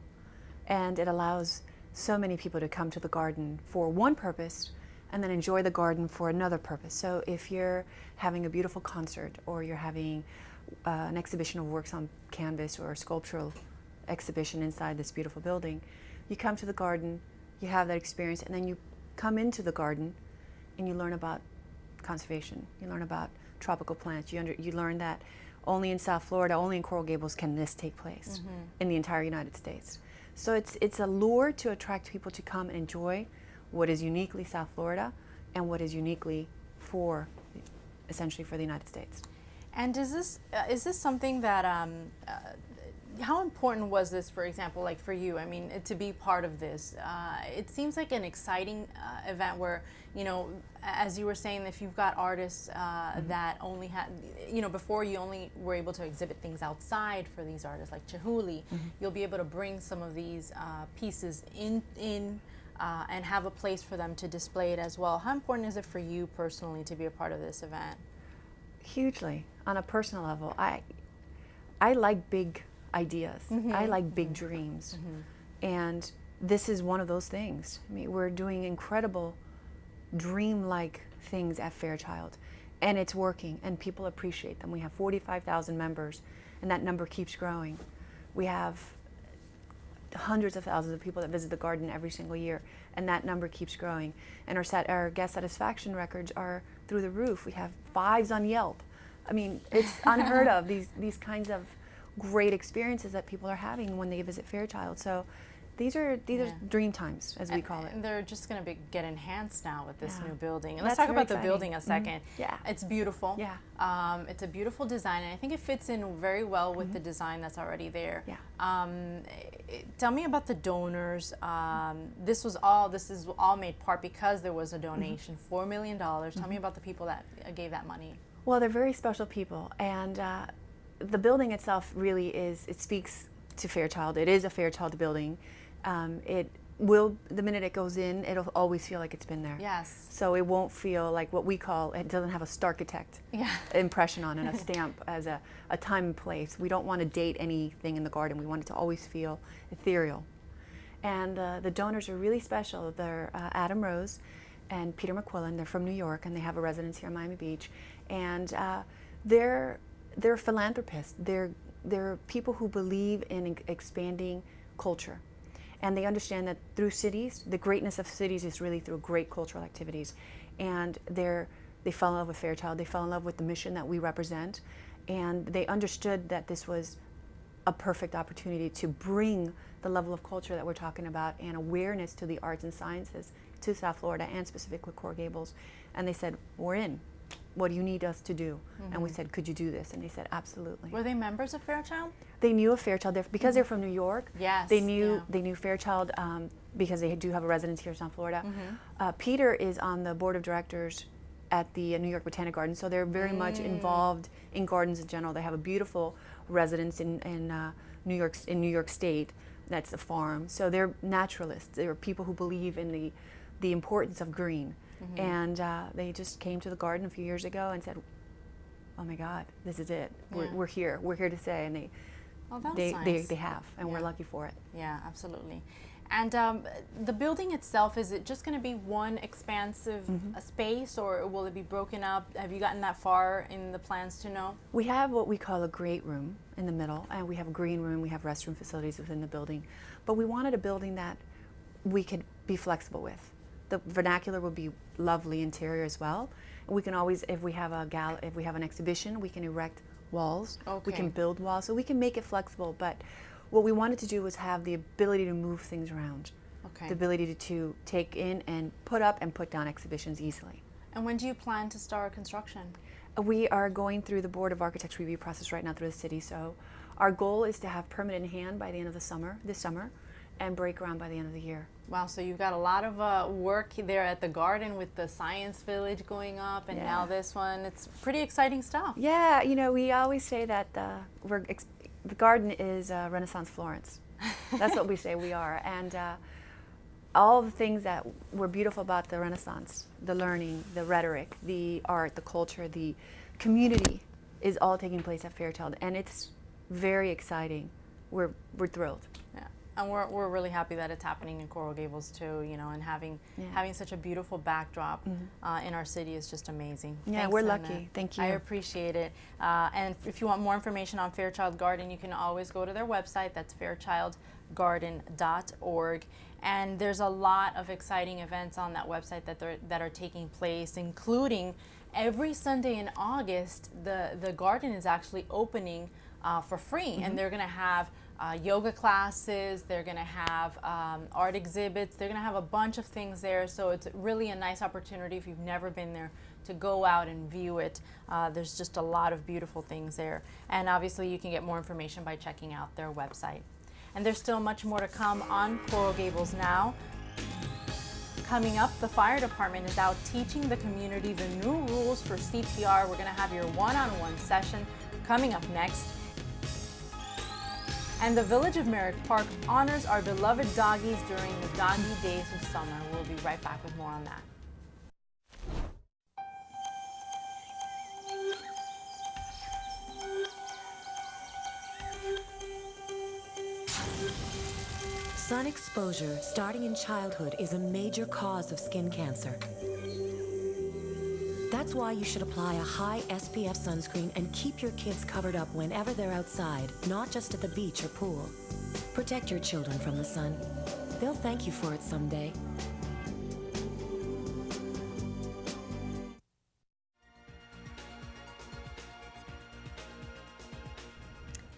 Speaker 10: And it allows so many people to come to the garden for one purpose and then enjoy the garden for another purpose. So if you're having a beautiful concert, or you're having an exhibition of works on canvas, or a sculptural exhibition inside this beautiful building, you come to the garden, you have that experience, and then you come into the garden and you learn about conservation, you learn about tropical plants, you learn that only in South Florida, only in Coral Gables can this take place in the entire United States. So it's a lure to attract people to come and enjoy what is uniquely South Florida and what is uniquely essentially for the United States.
Speaker 1: And is this something that, how important was this, for example, like for you? I mean, to be part of this, it seems like an exciting event where, you know, as you were saying, if you've got artists that only had, you know, before you only were able to exhibit things outside for these artists like Chihuly, you'll be able to bring some of these pieces in and have a place for them to display it as well. How important is it for you personally to be a part of this event?
Speaker 10: Hugely. On a personal level, I like big ideas. I like big dreams. And this is one of those things. I mean, we're doing incredible dream-like things at Fairchild, and it's working, and people appreciate them. We have 45,000 members, and that number keeps growing. We have hundreds of thousands of people that visit the garden every single year, and that number keeps growing. And our guest satisfaction records are through the roof. We have 5s on Yelp. I mean, it's unheard of, these kinds of great experiences that people are having when they visit Fairchild. So these are dream times, as we call it.
Speaker 1: And they're just going to get enhanced now with this new building. And
Speaker 10: That's
Speaker 1: let's talk about
Speaker 10: very
Speaker 1: the building a second.
Speaker 10: Yeah.
Speaker 1: It's beautiful.
Speaker 10: Yeah.
Speaker 1: It's a beautiful design, and I think it fits in very well with the design that's already there.
Speaker 10: Yeah.
Speaker 1: Tell me about the donors. This is all made part because there was a donation, $4 million. Tell me about the people that gave that money.
Speaker 10: Well, they're very special people, and the building itself really it speaks to Fairchild. It is a Fairchild building. It will, the minute it goes in, it'll always feel like it's been there.
Speaker 1: Yes.
Speaker 10: So it won't feel like what we call, it doesn't have a Starchitect impression on it, a stamp as a time and place. We don't want to date anything in the garden. We want it to always feel ethereal. And the donors are really special. They're Adam Rose and Peter McQuillan. They're from New York, and they have a residence here in Miami Beach. And they're philanthropists. They're people who believe in expanding culture. And they understand that through cities, the greatness of cities is really through great cultural activities. And they're They fell in love with Fairchild. They fell in love with the mission that we represent. And they understood that this was a perfect opportunity to bring the level of culture that we're talking about and awareness to the arts and sciences to South Florida and specifically Coral Gables. And they said, we're in. What do you need us to do? And we said, could you do this? And they said, absolutely.
Speaker 1: Were they members of Fairchild?
Speaker 10: They knew of Fairchild. Because they're from New York.
Speaker 1: Yes.
Speaker 10: They knew Fairchild because they do have a residence here in South Florida. Peter is on the board of directors at the New York Botanic Garden, so they're very much involved in gardens in general. They have a beautiful residence in New York State. That's a farm. So they're naturalists. They're people who believe in the importance of green. And they just came to the garden a few years ago and said, "Oh my God, this is it. We're here. We're here to stay." And they have, and we're lucky for it.
Speaker 1: Yeah, absolutely. And the building itself, is it just going to be one expansive space, or will it be broken up? Have you gotten that far in the plans to know?
Speaker 10: We have what we call a great room in the middle, and we have a green room. We have restroom facilities within the building. But we wanted a building that we could be flexible with. The vernacular will be lovely interior as well. And we can always, if we have an exhibition, we can erect walls. We can build walls, so we can make it flexible. But what we wanted to do was have the ability to move things around, the ability to take in and put up and put down exhibitions easily.
Speaker 1: And when do you plan to start construction?
Speaker 10: We are going through the Board of Architects review process right now through the city. So our goal is to have permit in hand by the end of this summer, and break ground by the end of the year.
Speaker 1: Wow, so you've got a lot of work there at the garden with the Science Village going up, and now this one. It's pretty exciting stuff.
Speaker 10: Yeah, you know, we always say that the garden is Renaissance Florence. That's what we say we are. And all the things that were beautiful about the Renaissance, the learning, the rhetoric, the art, the culture, the community is all taking place at Fairchild. And it's very exciting. We're thrilled.
Speaker 1: Yeah. And we're really happy that it's happening in Coral Gables too, you know, and having such a beautiful backdrop in our city is just amazing.
Speaker 10: Yeah,
Speaker 1: Thanks,
Speaker 10: we're
Speaker 1: Annette.
Speaker 10: lucky. Thank you.
Speaker 1: I appreciate it. And if you want more information on Fairchild Garden, you can always go to their website. That's fairchildgarden.org. And there's a lot of exciting events on that website that are taking place, including every Sunday in August, the garden is actually opening for free, and they're going to have yoga classes, they're going to have art exhibits, they're going to have a bunch of things there, so it's really a nice opportunity if you've never been there to go out and view it. There's just a lot of beautiful things there, and obviously you can get more information by checking out their website. And there's still much more to come on Coral Gables Now. Coming up, the fire department is out teaching the community the new rules for CPR. We're going to have your one-on-one session coming up next. And the Village of Merrick Park honors our beloved doggies during the Doggy Days of summer. We'll be right back with more on that.
Speaker 11: Sun exposure starting in childhood is a major cause of skin cancer. That's why you should apply a high SPF sunscreen and keep your kids covered up whenever they're outside, not just at the beach or pool. Protect your children from the sun. They'll thank you for it someday.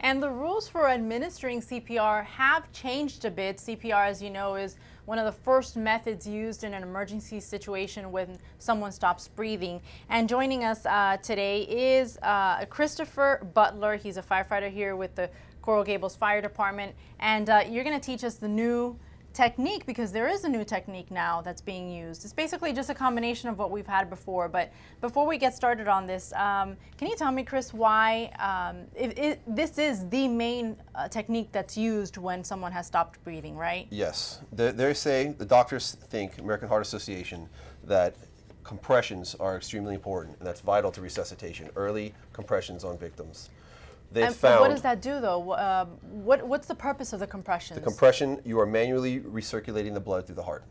Speaker 1: And the rules for administering CPR have changed a bit. CPR, as you know, is one of the first methods used in an emergency situation when someone stops breathing. And joining us today is Christopher Butler. He's a firefighter here with the Coral Gables Fire Department. And you're going to teach us the new technique, because there is a new technique now that's being used. It's basically just a combination of what we've had before. But before we get started on this, can you tell me, Chris, why this is the main technique that's used when someone has stopped breathing, right?
Speaker 12: Yes. They say, the doctors think, American Heart Association, that compressions are extremely important, and that's vital to resuscitation, early compressions on victims.
Speaker 1: And what does that do, though? What's the purpose of the compressions?
Speaker 12: The compression, you are manually recirculating the blood through the heart,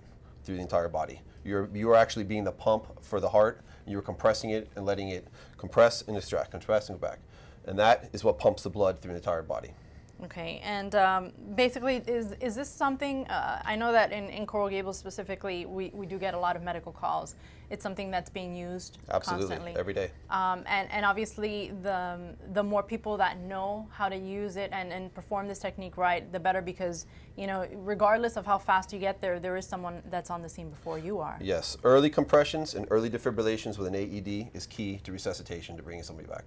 Speaker 12: through the entire body. You are actually being the pump for the heart. You're compressing it and letting it compress and extract, compress and go back. And that is what pumps the blood through the entire body.
Speaker 1: Okay, and basically, is this something, I know that in Coral Gables specifically, we do get a lot of medical calls. It's something that's being used constantly.
Speaker 12: Every day.
Speaker 1: And obviously, the more people that know how to use it and perform this technique right, the better, because, you know, regardless of how fast you get there, there is someone that's on the scene before you are.
Speaker 12: Yes, early compressions and early defibrillations with an AED is key to resuscitation, to bringing somebody back.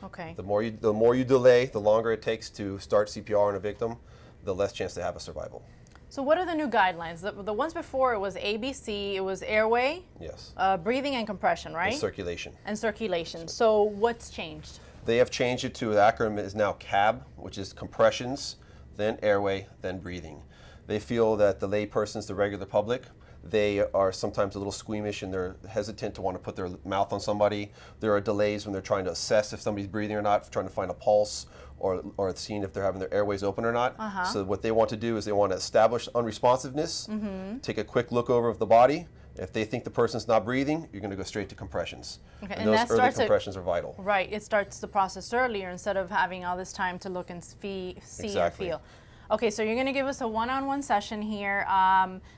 Speaker 1: Okay.
Speaker 12: The more you delay, the longer it takes to start CPR on a victim, the less chance they have of survival.
Speaker 1: So what are the new guidelines? The ones before, it was ABC, it was airway,
Speaker 12: yes,
Speaker 1: breathing and compression, right?
Speaker 12: And circulation.
Speaker 1: And circulation. So what's changed?
Speaker 12: They have changed it to, the acronym is now CAB, which is compressions, then airway, then breathing. They feel that the lay persons, the regular public, they are sometimes a little squeamish and they're hesitant to want to put their mouth on somebody. There are delays when they're trying to assess if somebody's breathing or not, trying to find a pulse, or seeing if they're having their airways open or not. So what they want to do is they want to establish unresponsiveness, take a quick look over of the body. If they think the person's not breathing, you're going to go straight to compressions.
Speaker 1: Okay,
Speaker 12: and those early compressions are vital.
Speaker 1: Right, it starts the process earlier instead of having all this time to look and see and feel. Okay, so you're going to give us a one-on-one session here.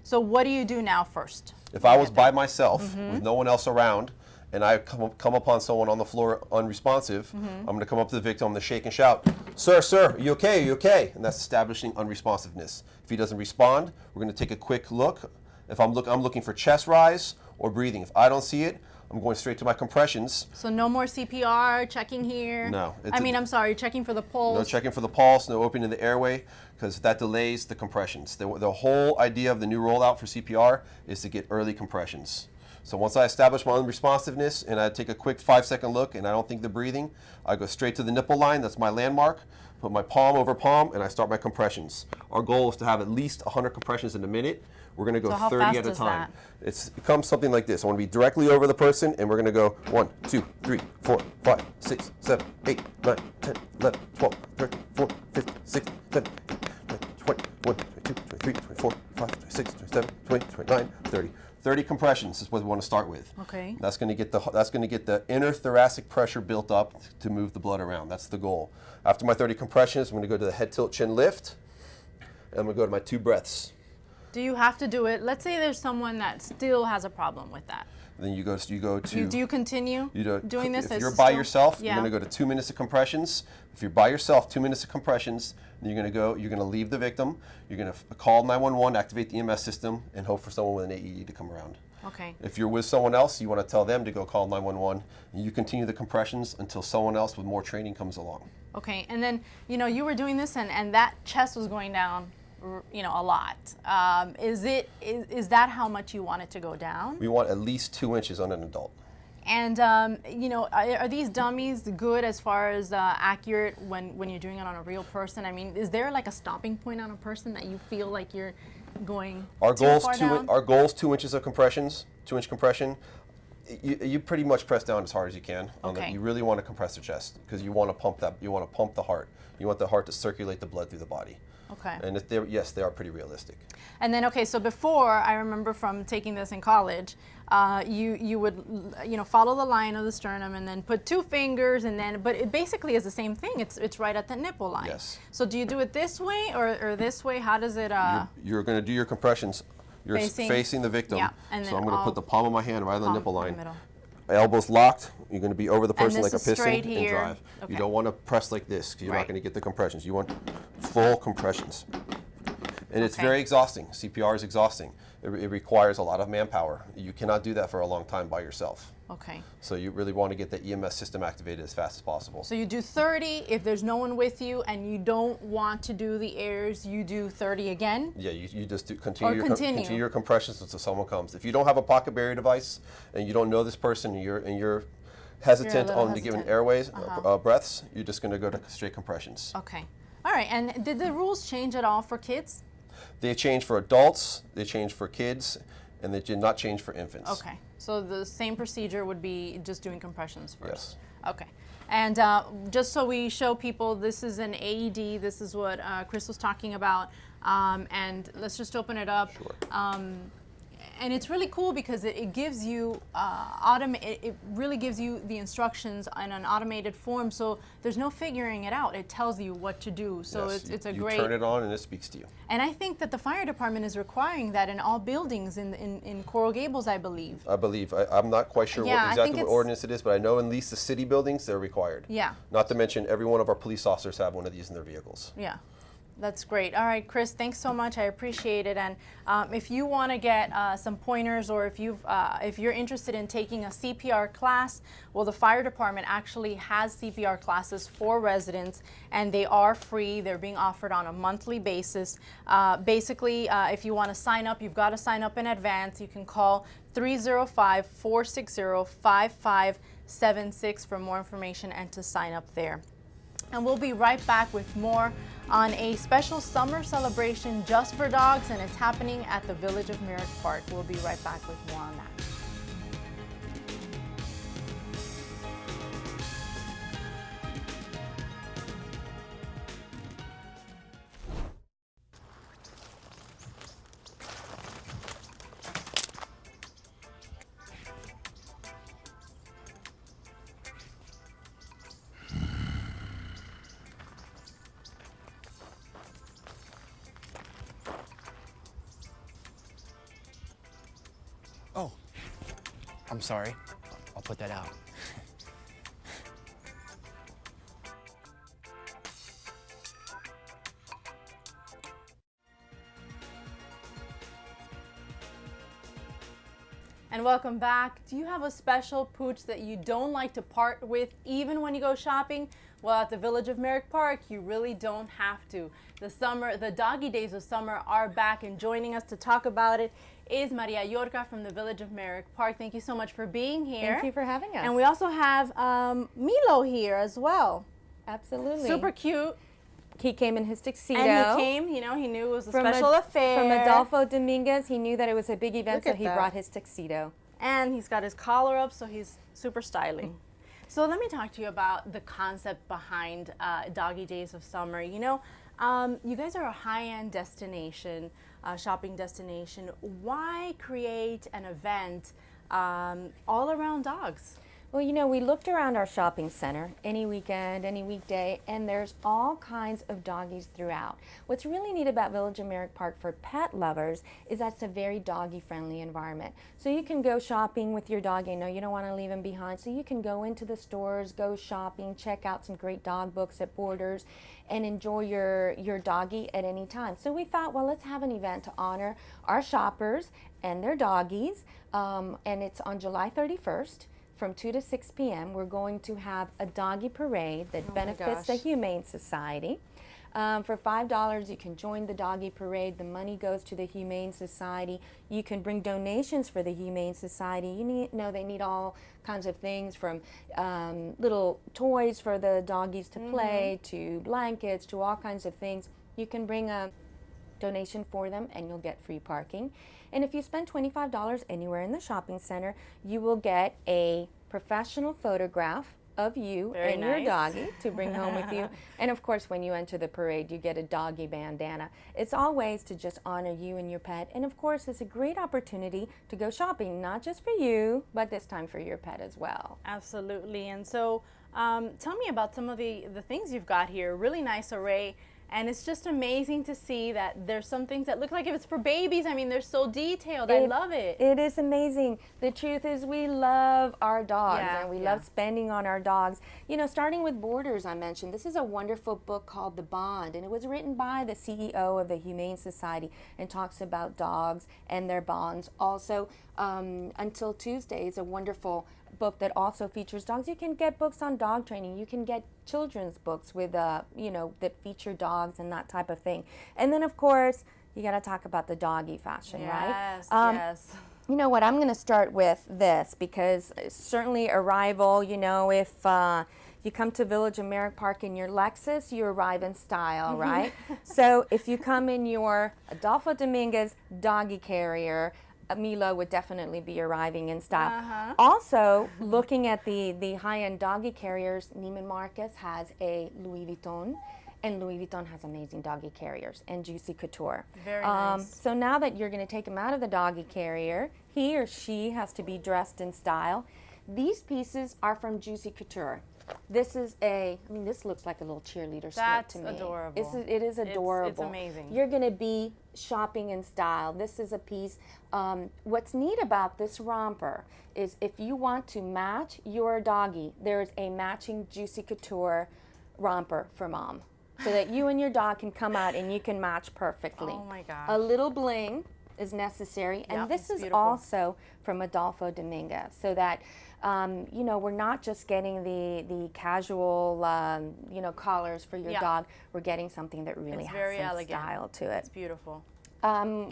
Speaker 1: So what do you do now first?
Speaker 12: If I was by myself with no one else around, and I come upon someone on the floor unresponsive, I'm going to come up to the victim, I'm going to shake and shout, "Sir, are you okay? Are you okay?" And that's establishing unresponsiveness. If he doesn't respond, we're going to take a quick look. If I'm looking for chest rise or breathing. If I don't see it, I'm going straight to my compressions.
Speaker 1: So no more CPR, checking here?
Speaker 12: No.
Speaker 1: I'm sorry, checking for the pulse?
Speaker 12: No checking for the pulse, no opening the airway, because that delays the compressions. The whole idea of the new rollout for CPR is to get early compressions. So once I establish my unresponsiveness and I take a quick 5-second look and I don't think they're breathing, I go straight to the nipple line, that's my landmark, put my palm over palm, and I start my compressions. Our goal is to have at least 100 compressions in a minute. We're going to go 30 at a time. It becomes something like this. I want to be directly over the person, and we're going to go 1, 2, 3, 4, 5, 6, 7, 8, 9, 10, 11, 12, 13, 14, 15, 16, 17, 18, 19, 20, 21, 22, 23, 24, 25, 26, 27, 28, 29, 30. 30 compressions is what we want to start with.
Speaker 1: Okay.
Speaker 12: That's going to get the inner thoracic pressure built up to move the blood around. That's the goal. After my 30 compressions, I'm going to go to the head tilt chin lift, and I'm going to go to my 2 breaths.
Speaker 1: Do you have to do it? Let's say there's someone that still has a problem with that.
Speaker 12: Then you go to.
Speaker 1: Do you continue doing this?
Speaker 12: If you're by yourself, you're going to go to 2 minutes of compressions. If you're by yourself, 2 minutes of compressions. Then you're going to leave the victim. You're going to call 911, activate the EMS system, and hope for someone with an AED to come around.
Speaker 1: Okay.
Speaker 12: If you're with someone else, you want to tell them to go call 911, and you continue the compressions until someone else with more training comes along.
Speaker 1: Okay, and then you were doing this, and that chest was going down, a lot. Is that how much you want it to go down?
Speaker 12: We want at least 2 inches on an adult.
Speaker 1: And are these dummies good as far as accurate when you're doing it on a real person? I mean, is there like a stopping point on a person that you feel like you're going too far down?
Speaker 12: Our goal is 2 inches of compressions, 2-inch compression. You pretty much press down as hard as you can. You really want to compress the chest because you want to pump that. You want to pump the heart. You want the heart to circulate the blood through the body.
Speaker 1: Okay.
Speaker 12: And they are pretty realistic.
Speaker 1: And then, so before, I remember from taking this in college, you would, follow the line of the sternum and then put 2 fingers but it basically is the same thing. It's right at the nipple line.
Speaker 12: Yes.
Speaker 1: So do you do it this way or this way? How does it?
Speaker 12: You're going to do your compressions. You're facing the victim.
Speaker 1: Yeah. And
Speaker 12: so I'm going to put the palm of my hand right on the nipple line.
Speaker 1: The
Speaker 12: elbows locked. You're going to be over the person like a piston and
Speaker 1: here.
Speaker 12: drive.
Speaker 1: Okay.
Speaker 12: You don't want to press like this because you're not going to get the compressions. You want full compressions. And it's very exhausting. CPR is exhausting. It requires a lot of manpower. You cannot do that for a long time by yourself.
Speaker 1: Okay.
Speaker 12: So you really want to get the EMS system activated as fast as possible.
Speaker 1: So you do 30. If there's no one with you and you don't want to do the airs, you do 30 again?
Speaker 12: Yeah, you just continue your compressions until someone comes. If you don't have a pocket barrier device and you don't know this person and you're hesitant on giving airways, breaths, you're just going to go to straight compressions.
Speaker 1: Okay. All right. And did the rules change at all for kids?
Speaker 12: They changed for adults, they changed for kids, and they did not change for infants.
Speaker 1: Okay. So the same procedure would be just doing compressions first?
Speaker 12: Yes.
Speaker 1: Okay. And just so we show people, this is an AED. This is what Chris was talking about. And let's just open it up.
Speaker 12: Sure.
Speaker 1: And it's really cool because it gives you it really gives you the instructions in an automated form, so there's no figuring it out. It tells you what to do. So
Speaker 12: yes,
Speaker 1: it's a
Speaker 12: you
Speaker 1: great.
Speaker 12: You turn it on and it speaks to you.
Speaker 1: And I think that the fire department is requiring that in all buildings in Coral Gables, I believe.
Speaker 12: I'm not quite sure
Speaker 1: Yeah,
Speaker 12: exactly what ordinance it is, but I know at least the city buildings, they're required.
Speaker 1: Yeah.
Speaker 12: Not to mention every one of our police officers have one of these in their vehicles.
Speaker 1: Yeah. That's great. All right, Chris, thanks so much. I appreciate it. And if you want to get some pointers, or if you're interested in taking a CPR class, well, the fire department actually has CPR classes for residents, and they are free. They're being offered on a monthly basis. Basically, if you want to sign up, you've got to sign up in advance. You can call 305-460-5576 for more information and to sign up there. And we'll be right back with more on a special summer celebration just for dogs, and it's happening at the Village of Merrick Park. We'll be right back with more on that.
Speaker 13: Oh, I'm sorry. I'll put that out.
Speaker 1: And welcome back. Do you have a special pooch that you don't like to part with even when you go shopping? Well, at the Village of Merrick Park, you really don't have to. The Doggy Days of summer are back, and joining us to talk about it is Maria Yorca from the Village of Merrick Park. Thank you so much for being here.
Speaker 14: Thank you for having us.
Speaker 1: And we also have Milo here as well.
Speaker 14: Absolutely.
Speaker 1: Super cute.
Speaker 14: He came in his tuxedo.
Speaker 1: And he came, you know, he knew it was a special affair.
Speaker 14: From Adolfo Dominguez, he knew that it was a big event, so he brought his tuxedo.
Speaker 1: And he's got his collar up, so he's super styling. So let me talk to you about the concept behind Doggy Days of Summer. You know, you guys are a high-end destination, shopping destination. Why create an event all around dogs?
Speaker 14: Well, you know, we looked around our shopping center any weekend, any weekday, and there's all kinds of doggies throughout. What's really neat about Village of Merrick Park for pet lovers is that it's a very doggy-friendly environment. So you can go shopping with your dog. You know, you don't want to leave him behind. So you can go into the stores, go shopping, check out some great dog books at Borders, and enjoy your doggy at any time. So we thought, well, let's have an event to honor our shoppers and their doggies, and it's on July 31st. From 2 to 6 p.m., we're going to have a doggy parade that benefits the Humane Society. For $5, you can join the doggy parade. The money goes to the Humane Society. You can bring donations for the Humane Society. You know they need all kinds of things, from little toys for the doggies to play, to blankets, to all kinds of things. You can bring a donation for them, and you'll get free parking. And if you spend $25 anywhere in the shopping center, you will get a professional photograph of you and your doggy to bring home with you. And of course, when you enter the parade, you get a doggy bandana. It's all ways to just honor you and your pet. And of course, it's a great opportunity to go shopping, not just for you, but this time for your pet as well.
Speaker 1: Absolutely. And so tell me about some of the things you've got here. Really nice array. And it's just amazing to see that there's some things that look like if it's for babies. I mean, they're so detailed. I love it.
Speaker 14: It is amazing. The truth is we love our dogs, and we love spending on our dogs. You know, starting with Borders, I mentioned, this is a wonderful book called The Bond, and it was written by the CEO of the Humane Society and talks about dogs and their bonds. Also, Until Tuesday is a wonderful book that also features dogs. You can get books on dog training. You can get children's books with, you know, that feature dogs and that type of thing. And then, of course, you got to talk about the doggy fashion, right?
Speaker 1: Yes.
Speaker 14: You know what? I'm going to start with this because it's certainly a rival. You know, if you come to Village of Merrick Park in your Lexus, you arrive in style, right? So if you come in your Adolfo Dominguez doggy carrier, Milo would definitely be arriving in style. Also, looking at the high-end doggy carriers, Neiman Marcus has a Louis Vuitton, And Louis Vuitton has amazing doggy carriers, and Juicy Couture.
Speaker 1: Very nice.
Speaker 14: So now that you're going to take him out of the doggy carrier, he or she has to be dressed in style. These pieces are from Juicy Couture. This is this looks like a little cheerleader skirt to me.
Speaker 1: That's adorable.
Speaker 14: It is adorable.
Speaker 1: It's amazing.
Speaker 14: You're going to be shopping in style. This is a piece. What's neat about this romper is if you want to match your doggy, there is a matching Juicy Couture romper for mom, so that you and your dog can come out and you can match perfectly.
Speaker 1: Oh my gosh.
Speaker 14: A little bling is necessary, and
Speaker 1: Yep,
Speaker 14: this
Speaker 1: it's
Speaker 14: is
Speaker 1: beautiful.
Speaker 14: also from Adolfo Dominguez, so that we're not just getting the casual collars for your
Speaker 1: Yeah.
Speaker 14: dog. We're getting something that really
Speaker 1: It's
Speaker 14: has
Speaker 1: very
Speaker 14: some
Speaker 1: elegant.
Speaker 14: style to it.
Speaker 1: It's beautiful.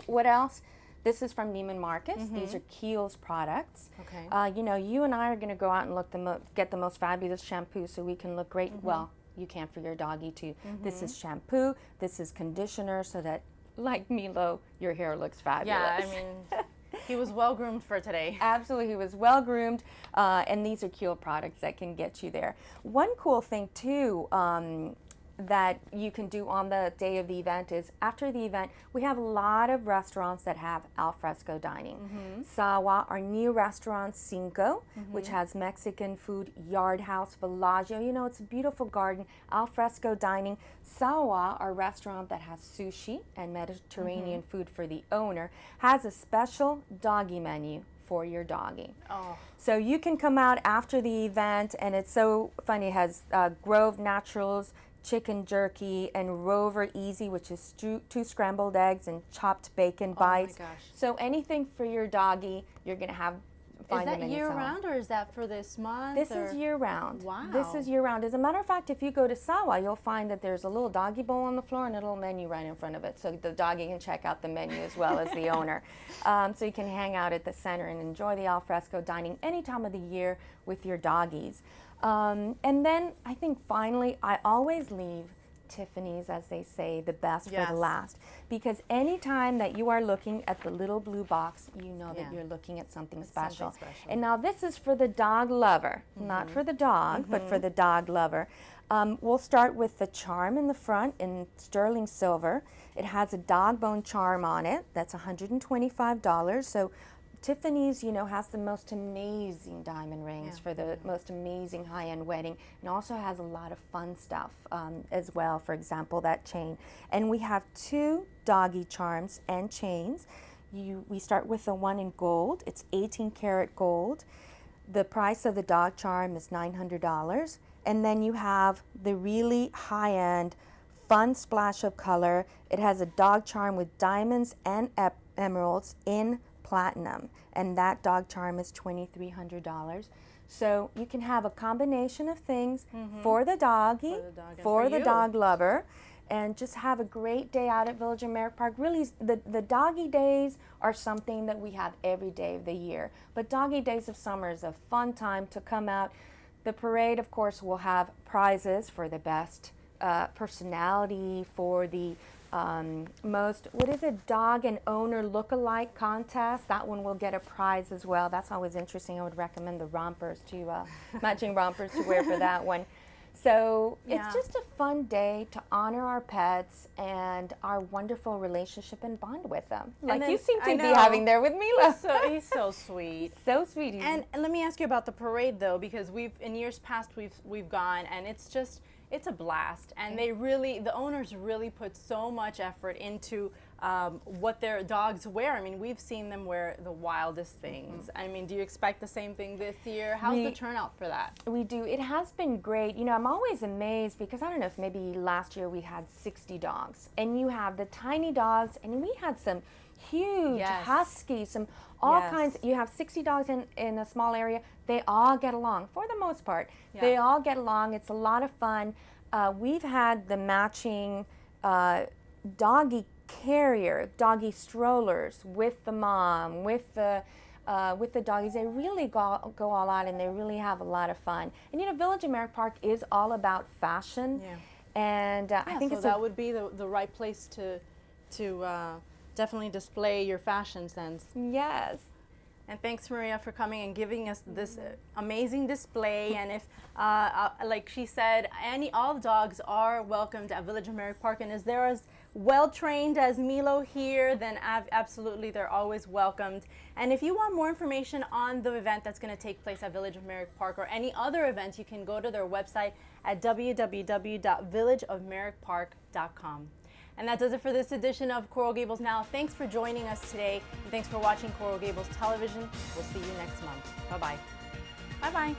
Speaker 14: What else? This is from Neiman Marcus.
Speaker 1: Mm-hmm.
Speaker 14: These are Kiehl's products.
Speaker 1: Okay.
Speaker 14: You and I are going to go out and get the most fabulous shampoo so we can look great.
Speaker 1: Mm-hmm.
Speaker 14: Well, you can for your doggy too. This is shampoo. This is conditioner, so that, like Milo, your hair looks fabulous.
Speaker 1: Yeah, I mean, he was well groomed for today.
Speaker 14: Absolutely, he was well groomed, and these are Kiehl products that can get you there. One cool thing too that you can do on the day of the event is after the event, we have a lot of restaurants that have al fresco dining. Sawa, our new restaurant, Cinco, which has Mexican food, Yard House, Villaggio, it's a beautiful garden, al fresco dining. Sawa, our restaurant that has sushi and Mediterranean food for the owner, has a special doggy menu for your doggy.
Speaker 1: Oh.
Speaker 14: So you can come out after the event, and it's so funny. It has Grove Naturals, chicken jerky, and Rover Easy, which is 2 scrambled eggs and chopped bacon bites.
Speaker 1: Oh my gosh.
Speaker 14: So anything for your doggy, you're going to find
Speaker 1: Is
Speaker 14: them
Speaker 1: that
Speaker 14: in
Speaker 1: year
Speaker 14: Sawa.
Speaker 1: round, or is that for this month?
Speaker 14: This
Speaker 1: or?
Speaker 14: is year round.
Speaker 1: Wow.
Speaker 14: This is year round. As a matter of fact, if you go to Sawa, you'll find that there's a little doggy bowl on the floor and a little menu right in front of it. So the doggy can check out the menu as well as the owner. So you can hang out at the center and enjoy the alfresco dining any time of the year with your doggies. And then I think finally, I always leave Tiffany's, as they say, the best for the last, because anytime that you are looking at the little blue box, you know that you're looking at something special. And now this is for the dog lover, not for the dog, but for the dog lover. We'll start with the charm in the front in sterling silver. It has a dog bone charm on it. That's $125. So Tiffany's, has the most amazing diamond rings for the most amazing high-end wedding, and also has a lot of fun stuff as well. For example, that chain. And we have 2 doggy charms and chains. We start with the one in gold. It's 18 karat gold. The price of the dog charm is $900. And then you have the really high-end, fun splash of color. It has a dog charm with diamonds and emeralds in platinum, and that dog charm is $2,300. So you can have a combination of things for the doggy, for the dog lover, and just have a great day out at Village of Merrick Park. Really, the Doggy Days are something that we have every day of the year, but Doggy Days of Summer is a fun time to come out. The parade, of course, will have prizes for the best personality, for the most, dog and owner look-alike contest. That one will get a prize as well. That's always interesting. I would recommend the rompers matching rompers to wear for that one. So it's just a fun day to honor our pets and our wonderful relationship and bond with them. Like you seem to be having there with Mila.
Speaker 1: He's so sweet.
Speaker 14: So sweet.
Speaker 1: And let me ask you about the parade though, because in years past we've gone, and it's a blast, and the owners really put so much effort into what their dogs wear. I mean, we've seen them wear the wildest things. I mean, do you expect the same thing this year? How's the turnout for that?
Speaker 14: We do. It has been great. I'm always amazed because I don't know if maybe last year we had 60 dogs, and you have the tiny dogs, and we had some huge huskies, some all kinds. You have 60 dogs in a small area. They all get along for the most part. They all get along. It's a lot of fun. We've had the matching doggy carrier, doggy strollers with the mom, with the doggies. They really go all out, and they really have a lot of fun. And Village of Merrick Park is all about fashion, and I think
Speaker 1: that would be the right place to definitely display your fashion sense.
Speaker 14: Yes.
Speaker 1: And thanks, Maria, for coming and giving us this amazing display. And if, like she said, all dogs are welcomed at Village of Merrick Park. And as they're as well trained as Milo here, then absolutely they're always welcomed. And if you want more information on the event that's going to take place at Village of Merrick Park or any other events, you can go to their website at www.villageofmerrickpark.com. And that does it for this edition of Coral Gables Now. Thanks for joining us today. And thanks for watching Coral Gables Television. We'll see you next month. Bye-bye. Bye-bye.